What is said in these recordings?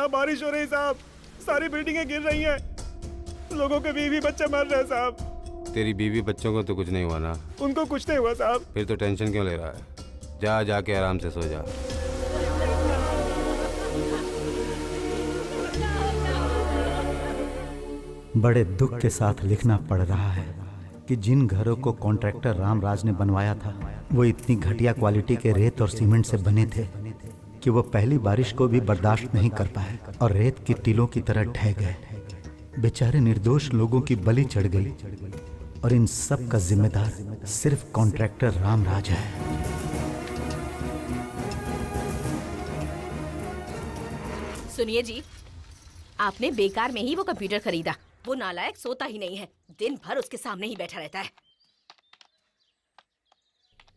यहाँ बारिश हो रही साहब, सारी बिल्डिंगें गिर रही हैं, लोगों के बीवी बच्चे मर रहे हैं साहब। तेरी बीवी बच्चों को तो कुछ नहीं हुआ ना? उनको कुछ नहीं हुआ साहब। फिर तो टेंशन क्यों ले रहा है? जा जाके आराम से सो जा। बड़े दुख के साथ लिखना पड़ रहा है कि जिन घरों को कॉन्ट्रैक्टर रामराज ने बनवाया था वो इतनी घटिया क्वालिटी के रेत और सीमेंट से बने थे कि वो पहली बारिश को भी बर्दाश्त नहीं कर पाए और रेत की टीलों की तरह ढह गए। बेचारे निर्दोष लोगों की बलि चढ़ गई और इन सब का जिम्मेदार सिर्फ कॉन्ट्रैक्टर रामराज है। सुनिए जी, आपने बेकार में ही वो कंप्यूटर खरीदा। वो नालायक सोता ही नहीं है, दिन भर उसके सामने ही बैठा रहता है।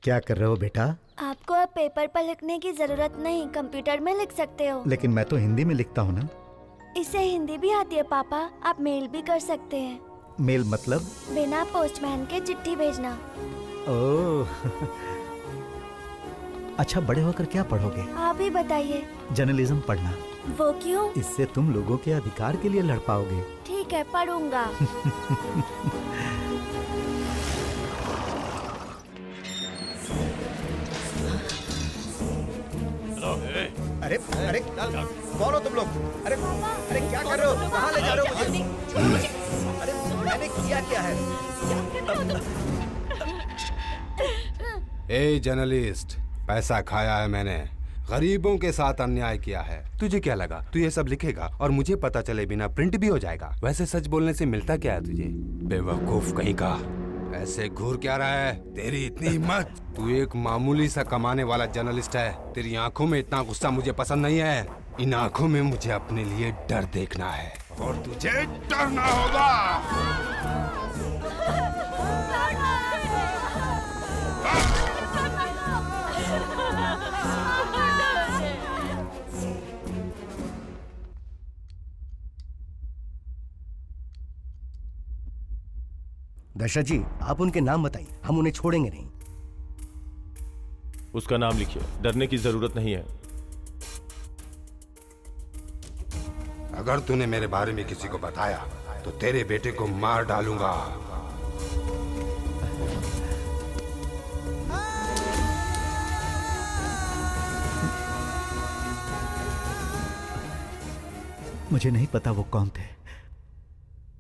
क्या कर रहे हो बेटा? आपको अब पेपर पर लिखने की जरूरत नहीं, कंप्यूटर में लिख सकते हो। लेकिन मैं तो हिंदी में लिखता हूँ ना। इसे हिंदी भी आती है पापा, आप मेल भी कर सकते हैं। मेल मतलब? बिना पोस्टमैन के चिट्ठी भेजना। ओह अच्छा, बड़े होकर क्या पढ़ोगे? आप ही बताइए। जर्नलिज्म पढ़ना। वो क्यों? इससे तुम लोगों के अधिकार के लिए लड़ पाओगे। ठीक है, पढ़ूंगा। अरे अरे कौन हो तुम लोग? अरे अरे क्या कर रहे हो? कहाँ ले जा रहे हो मुझे? अरे मैंने किया क्या है? ए जर्नलिस्ट, पैसा खाया है मैंने, गरीबों के साथ अन्याय किया है। तुझे क्या लगा तू ये सब लिखेगा और मुझे पता चले बिना प्रिंट भी हो जाएगा? वैसे सच बोलने से मिलता क्या है तुझे? बेवकूफ कहीं का, ऐसे घूर क्या रहा है? तेरी इतनी हिम्मत! तू एक मामूली सा कमाने वाला जर्नलिस्ट है। तेरी आंखों में इतना गुस्सा मुझे पसंद नहीं है। इन आंखों में मुझे अपने लिए डर देखना है और तुझे डरना होगा। दशरथ जी, आप उनके नाम बताइए, हम उन्हें छोड़ेंगे नहीं। उसका नाम लिखिए, डरने की जरूरत नहीं है। अगर तूने मेरे बारे में किसी को बताया तो तेरे बेटे को मार डालूंगा। मुझे नहीं पता वो कौन थे,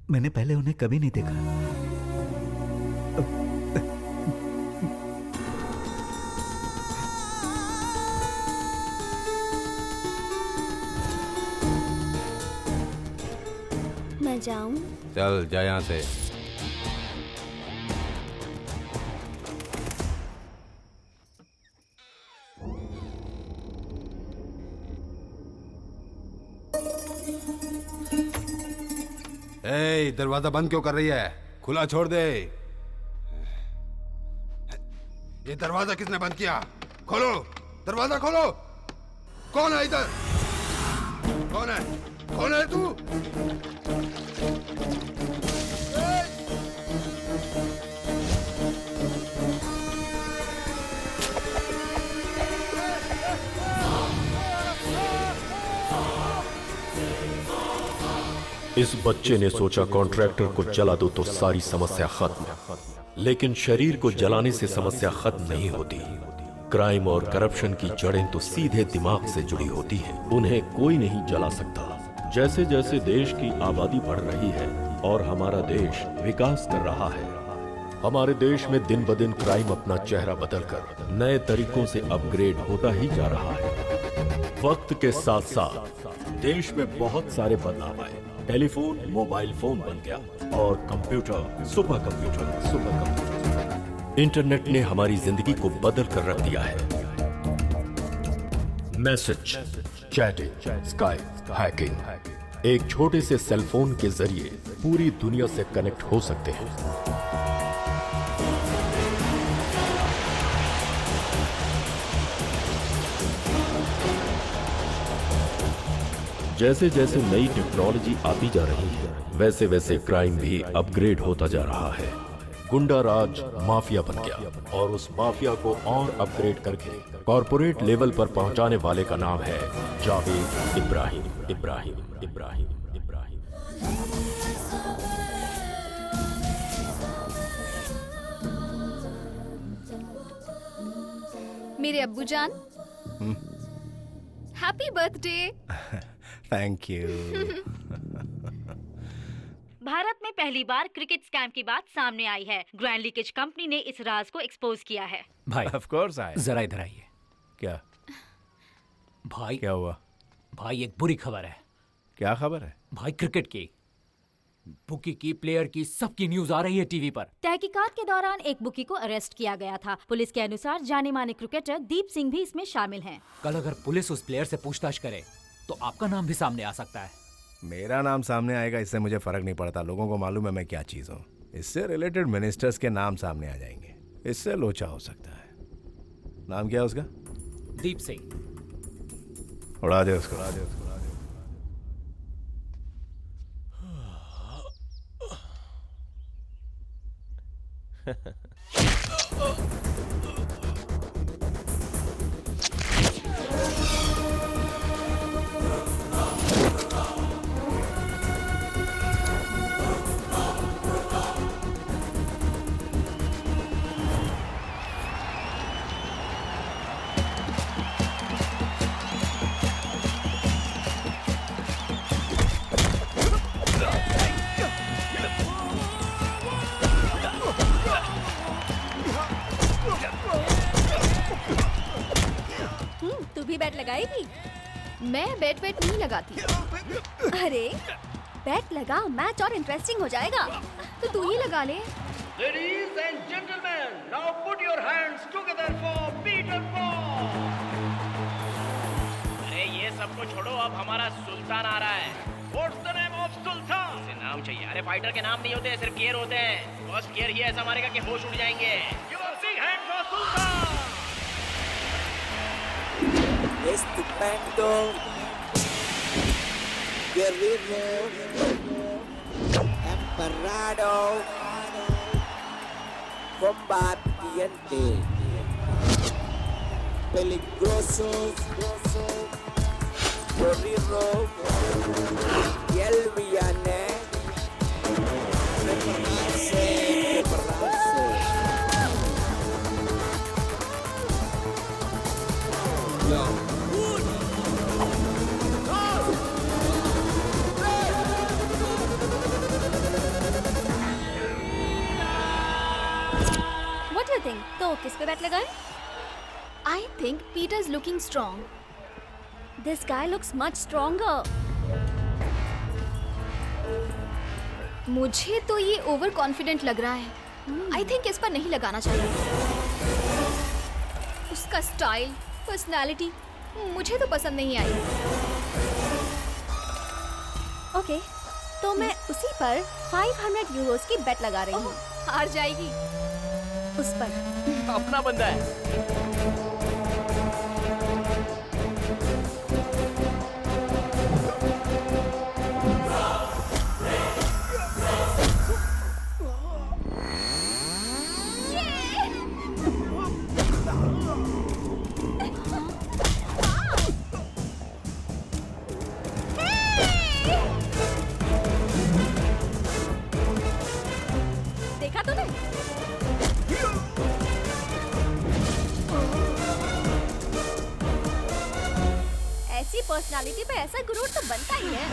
मैंने पहले उन्हें कभी नहीं देखा। मैं जाऊं? चल जा यहाँ से। ए, दरवाजा बंद क्यों कर रही है? खुला छोड़ दे। ये दरवाजा किसने बंद किया? खोलो, दरवाजा खोलो। कौन है इधर? कौन है? कौन है तू? इस बच्चे ने सोचा कॉन्ट्रैक्टर को जला दो तो सारी समस्या खत्म, लेकिन शरीर को जलाने से समस्या खत्म नहीं होती। क्राइम और करप्शन की जड़ें तो सीधे दिमाग से जुड़ी होती हैं, उन्हें कोई नहीं जला सकता। जैसे जैसे देश की आबादी बढ़ रही है और हमारा देश विकास कर रहा है, हमारे देश में दिन ब दिन क्राइम अपना चेहरा बदलकर नए तरीकों से अपग्रेड होता ही जा रहा है। वक्त के साथ साथ देश में बहुत सारे बदलाव आए। टेलीफोन मोबाइल फोन बन गया और कंप्यूटर सुपर कंप्यूटर, इंटरनेट ने हमारी जिंदगी को बदल कर रख दिया है। मैसेज, चैटिंग, स्काइप, हैकिंग, एक छोटे से सेलफोन के जरिए पूरी दुनिया से कनेक्ट हो सकते हैं। जैसे जैसे नई टेक्नोलॉजी आती जा रही है, वैसे वैसे क्राइम भी अपग्रेड होता जा रहा है। गुंडा राज माफिया बन गया और उस माफिया को और अपग्रेड करके कॉर्पोरेट लेवल पर पहुंचाने वाले का नाम है जावेद इब्राहिम इब्राहिम इब्राहिम इब्राहिम। मेरे अब्बू जान, happy birthday. Thank you. Bharat में पहली बार क्रिकेट स्कैम की बात सामने आई है। ग्रैंड लीकेज कंपनी ने इस राज को एक्सपोज किया है। भाई ऑफ कोर्स आए। जरा इधर आइए। क्या भाई क्या हुआ? भाई एक बुरी खबर है। क्या खबर है? भाई क्रिकेट की, बुकी की, प्लेयर की, सबकी न्यूज आ रही है टीवी पर। तहकीकात के दौरान एक बुकी को अरेस्ट किया गया था। पुलिस के अनुसार जाने माने क्रिकेटर दीप सिंह भी इसमें शामिल हैं। कल अगर पुलिस उस प्लेयर से पूछताछ करे तो आपका नाम भी सामने आ सकता है। मेरा नाम सामने आएगा इससे मुझे फर्क नहीं पड़ता। लोगों को मालूम है मैं क्या चीज हूँ। इससे रिलेटेड मिनिस्टर्स के नाम सामने आ जाएंगे, इससे लोचा हो सकता है। नाम क्या है उसका? दीप सिंह। उड़ा दे उसको, उड़ा दे उसको। तू भी बैट लगाएगी? मैं बैट नहीं लगाती। अरे बैट लगा, मैच और इंटरेस्टिंग हो जाएगा। तो तू ही लगा ले। Ladies and gentlemen, now put your hands together for Peter Paul. अरे ये सबको छोड़ो, अब हमारा सुल्तान आ रहा है। What's the name of Sultan? इसे नाम चाहिए। अरे फाइटर के नाम नहीं होते, सिर्फ गियर होते हैं। फर्स्ट गियर ही ऐसा मारेगा कि होश उड़ जाएंगे। Your big hand for Sultan. Estupendo, guerrero, emperado, combatiente, peligroso, guerrero, y el villano. Prepararse, prepararse. No. What do you think? तो किस पे बैट लगाए? I think Peter's looking strong. This guy looks much stronger. मुझे तो ये over confident लग रहा है। I think इस पर नहीं लगाना चाहिए। उसका स्टाइल, पर्सनालिटी मुझे तो पसंद नहीं आई। ओके, तो मैं उसी पर 500 यूरोस की बेट लगा रही हूँ। हार जाएगी उस पर। अपना बंदा है। देखा तूने? ऐसी पर्सनालिटी पे ऐसा गुरूर तो बनता ही है।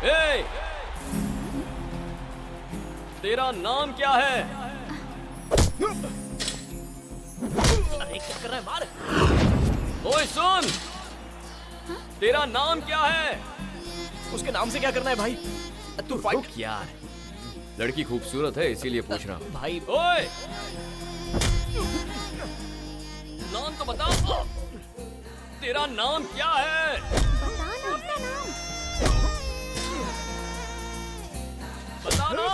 ए, तेरा नाम क्या है? अरे क्या कर रहा है? मार। ओए सुन, तेरा नाम क्या है? उसके नाम से क्या करना है भाई? तू रुक यार, लड़की खूबसूरत है इसीलिए पूछ रहा हूँ। भाई ओए, नाम तो बता। तेरा नाम क्या है? बता ना अपना नाम। बता ना।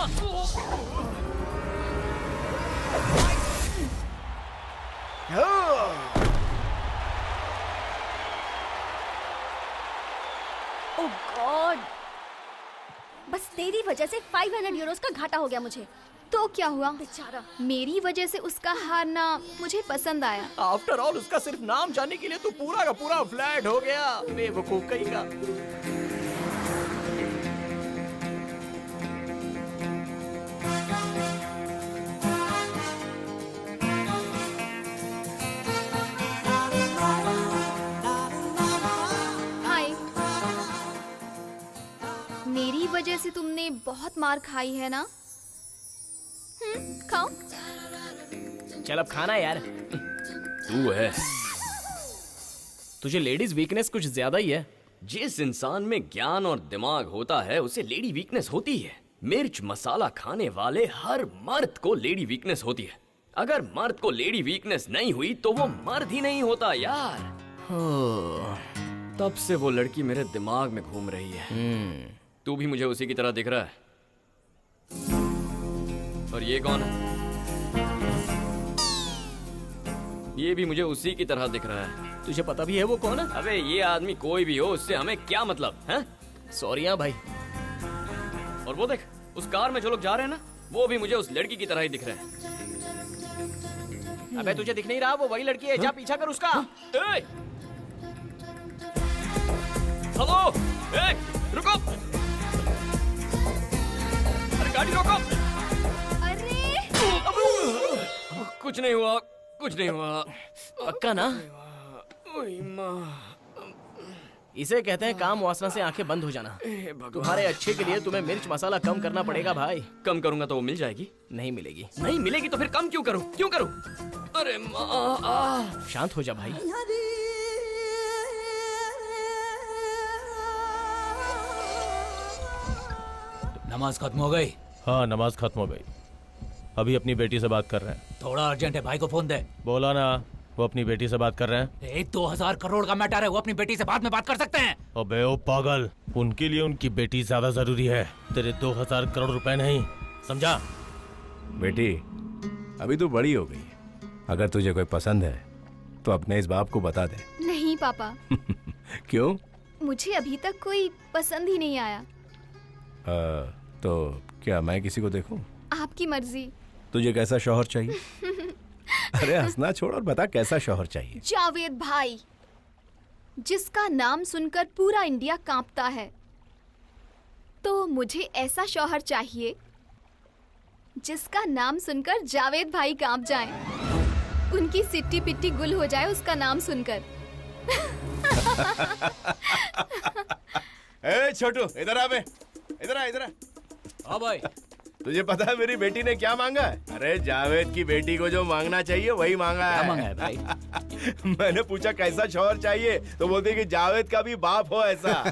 ओह गॉड, बस तेरी वजह से 500 यूरोस का घाटा हो गया मुझे। तो क्या हुआ बेचारा, मेरी वजह से उसका हारना मुझे पसंद आया। आफ्टर ऑल उसका सिर्फ नाम जानने के लिए तू पूरा का पूरा फ्लैट हो गया, बेवकूफ कहीं का। हाय, मेरी वजह से तुमने बहुत मार खाई है ना? खाओ। चल अब खाना यार। तू है, तुझे लेडीज वीकनेस कुछ ज्यादा ही है। जिस इंसान में ज्ञान और दिमाग होता है उसे लेडी वीकनेस होती है। मिर्च मसाला खाने वाले हर मर्द को लेडी वीकनेस होती है। अगर मर्द को लेडी वीकनेस नहीं हुई तो वो मर्द ही नहीं होता यार। तब से वो लड़की मेरे दिमाग में घूम रही है। तू भी मुझे उसी की तरह दिख रहा है। और ये कौन है? ये भी मुझे उसी की तरह दिख रहा है। तुझे पता भी है वो कौन है? अबे ये आदमी कोई भी हो, उससे हमें क्या मतलब है? सॉरी हाँ भाई। और वो देख, उस कार में जो लोग जा रहे हैं ना, वो भी मुझे उस लड़की की तरह ही दिख रहे हैं। अबे तुझे दिख नहीं रहा? वो वही लड़की है, जा पीछा कर उसका। हेलो, रुको, अरे गाड़ी रोको। कुछ नहीं हुआ, कुछ नहीं हुआ। पक्का ना? इसे कहते हैं काम वासना से आंखें बंद हो जाना। तुम्हारे अच्छे के लिए तुम्हें मिर्च मसाला कम करना पड़ेगा भाई। कम करूंगा तो वो मिल जाएगी? नहीं मिलेगी। नहीं मिलेगी तो फिर कम क्यों करूं? क्यों करूं? अरे माँ, शांत हो जा भाई। नमाज खत्म हो गई? हाँ नमाज खत्म हो गई। अभी अपनी बेटी से बात कर रहे हैं। थोड़ा अर्जेंट है, भाई को फोन दे। बोला ना, वो अपनी बेटी से बात कर रहे हैं। 2000 करोड़ का मैटर है, वो अपनी बेटी से बाद में बात कर सकते हैं। अबे ओ पागल, उनके लिए उनकी बेटी ज्यादा जरूरी है, तेरे 2000 करोड़ रुपए नहीं, समझा? बेटी अभी तो बड़ी हो गई है, अगर तुझे कोई पसंद है तो अपने इस बाप को बता दे। नहीं पापा। क्यों? मुझे अभी तक कोई पसंद ही नहीं आया। तो क्या मैं किसी को देखूं? आपकी मर्जी। तुझे कैसा शौहर चाहिए? अरे हंसना छोड़ और बता कैसा शौहर चाहिए? जावेद भाई, जिसका नाम सुनकर पूरा इंडिया कांपता है। तो मुझे ऐसा शौहर चाहिए जिसका नाम सुनकर जावेद भाई कांप जाएं। उनकी सिट्टी पिट्टी गुल हो जाए उसका नाम सुनकर। ए छोटू, इधर आ बे, इधर आ, इधर आ। हाँ भाई। तुझे पता है मेरी बेटी ने क्या मांगा है? अरे जावेद की बेटी को जो मांगना चाहिए वही मांगा है। क्या मांगा है भाई? मैंने पूछा कैसा शौहर चाहिए, तो बोलते कि जावेद का भी बाप हो ऐसा।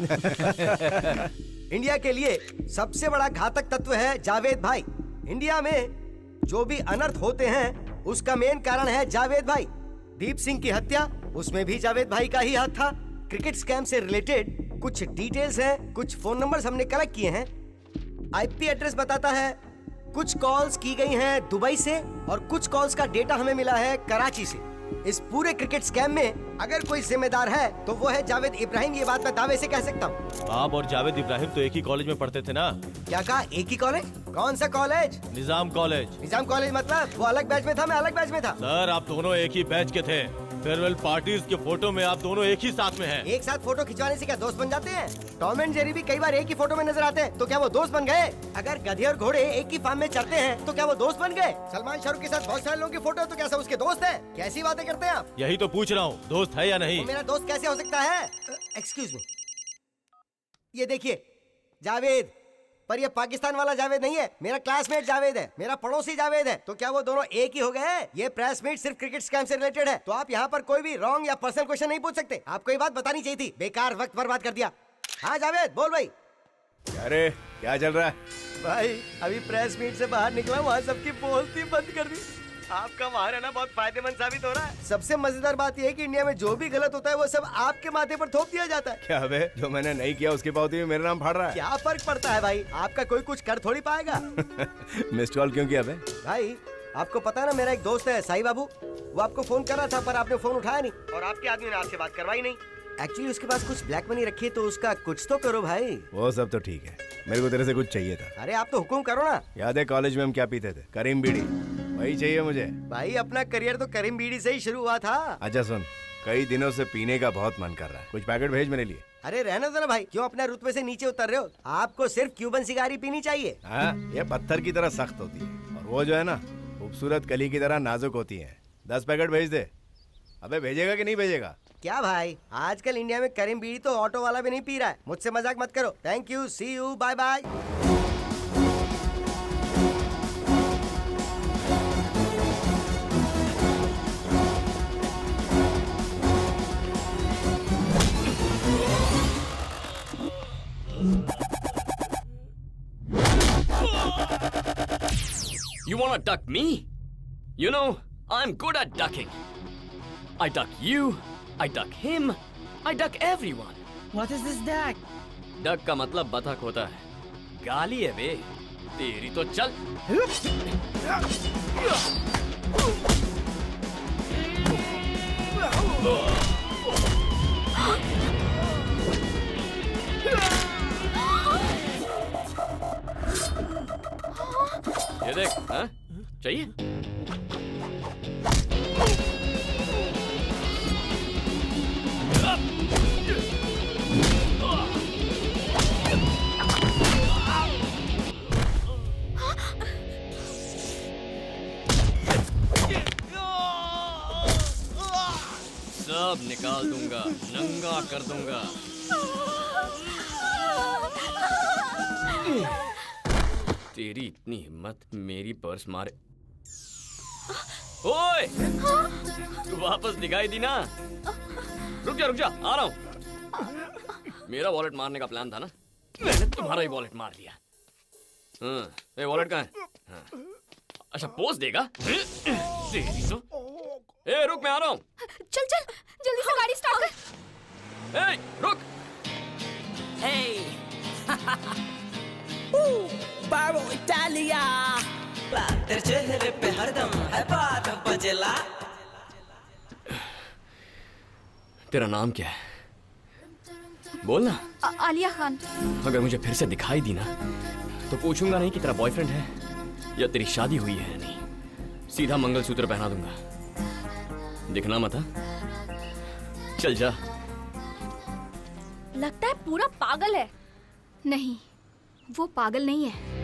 इंडिया के लिए सबसे बड़ा घातक तत्व है जावेद भाई। इंडिया में जो भी अनर्थ होते हैं उसका मेन कारण है जावेद भाई। दीप सिंह की हत्या, उसमें भी जावेद भाई का ही हाथ था। क्रिकेट स्कैम से रिलेटेड कुछ डिटेल्स हैं, कुछ फोन नंबर्स हमने कलेक्ट किए हैं। आईपी एड्रेस बताता है कुछ कॉल्स की गई हैं दुबई से और कुछ कॉल्स का डेटा हमें मिला है कराची से। इस पूरे क्रिकेट स्कैम में अगर कोई जिम्मेदार है तो वो है जावेद इब्राहिम। ये बात मैं दावे से कह सकता हूँ। आप और जावेद इब्राहिम तो एक ही कॉलेज में पढ़ते थे ना? क्या कहा? एक ही कॉलेज? कौन सा कॉलेज? निजाम कॉलेज। निजाम कॉलेज मतलब? वो अलग बैच में था, मैं अलग बैच में था। सर आप दोनों एक ही बैच के थे। फेयरवेल पार्टीज के फोटो में आप दोनों एक ही साथ में हैं। एक साथ फोटो खिंचवाने से क्या दोस्त बन जाते हैं? टॉम एंड जेरी भी कई बार एक ही फोटो में नजर आते हैं, तो क्या वो दोस्त बन गए? अगर गधे और घोड़े एक ही फार्म में चलते हैं तो क्या वो दोस्त बन गए? सलमान शाहरुख के साथ बहुत सारे लोगों की फोटो, तो क्या सब उसके दोस्त है? कैसी बातें करते हैं आप? यही तो पूछ रहा हूँ, दोस्त है या नहीं? वो मेरा दोस्त कैसे हो सकता है? एक्सक्यूज मी, ये देखिए जावेद, पर ये पाकिस्तान वाला जावेद नहीं है। मेरा क्लासमेट जावेद है, मेरा पड़ोसी जावेद है। तो क्या वो दोनों एक ही हो गए? ये प्रेस मीट सिर्फ क्रिकेट स्कैम से रिलेटेड है, तो आप यहाँ पर कोई भी रॉन्ग या पर्सनल क्वेश्चन नहीं पूछ सकते। आपको ये बात बतानी चाहिए थी, बेकार वक्त बर्बाद कर दिया। हाँ जावेद बोल भाई। अरे क्या चल रहा है? भाई अभी प्रेस मीट से बाहर निकला, वहाँ सबकी बोलती बंद कर दी। आपका वहाँ रहना बहुत फायदेमंद साबित हो रहा है। सबसे मजेदार बात यह है कि इंडिया में जो भी गलत होता है वो सब आपके माथे पर थोप दिया जाता है। क्या बे, जो मैंने नहीं किया उसके पावती में मेरा नाम फाड़ रहा है? क्या फर्क पड़ता है भाई, आपका कोई कुछ कर थोड़ी पाएगा। मिस्ड कॉल क्यों किया बे? भाई आपको पता है ना, मेरा एक दोस्त है साई बाबू, वो आपको फोन कर रहा था पर आपने फोन उठाया नहीं और आपके आदमी ने आपसे बात करवाई नहीं। एक्चुअली उसके पास कुछ ब्लैक मनी रखी है तो उसका कुछ तो करो भाई। वो सब तो ठीक है, मेरे को तेरे से कुछ चाहिए था। अरे आप तो हुक्म करो ना। याद है कॉलेज में हम क्या पीते थे? करीम बीड़ी, वही चाहिए मुझे। भाई अपना करियर तो करीम बीड़ी से ही शुरू हुआ था। अच्छा सुन, कई दिनों से पीने का बहुत मन कर रहा है, कुछ पैकेट भेज मेरे लिए। अरे रहने दो ना भाई, क्यों अपने रुतबे से नीचे उतर रहे हो? आपको सिर्फ क्यूबन सिगारी पीनी चाहिए। हाँ, ये पत्थर की तरह सख्त होती है और वो जो है ना खूबसूरत कली की तरह नाजुक होती है। 10 पैकेट भेज दे। अबे भेजेगा कि नहीं भेजेगा? क्या भाई, आजकल इंडिया में करीम बीड़ी तो ऑटो वाला भी नहीं पी रहा है। मुझसे मजाक मत करो। Thank you, see you, bye bye. You wanna duck me? You know, I'm good at ducking. I duck you, I duck him, I duck everyone. What is this duck? Duck का मतलब बतख होता है। गाली है बे, तेरी तो चल। ये देख, हाँ? चाहिए? सब निकाल दूंगा, नंगा कर दूंगा। तेरी इतनी हिम्मत, मेरी पर्स मारे। ओए! तू वापस दिखाई दी ना? रुक जा, आ रहा हूँ। मेरा वॉलेट मारने का प्लान था ना? मैंने तुम्हारा ही वॉलेट मार दिया। हाँ, वॉलेट कहाँ है? हाँ। अच्छा, पोज देगा? तेरी तो। ए, रुक, मैं आ रहा हूँ। चल जल्दी से गाड़ी स्टार्ट कर। ए, रुक। बारो इटालिया, तेरे चेहरे पे हरदम है बात बजेला। तेरा नाम क्या है? बोल ना। आलिया खान। अगर मुझे फिर से दिखाई दी ना तो पूछूंगा नहीं कि तेरा बॉयफ्रेंड है या तेरी शादी हुई है या नहीं। सीधा मंगलसूत्र पहना दूंगा। दिखना मत। चल जा। लगता है पूरा पागल है। नहीं, वो पागल नहीं है।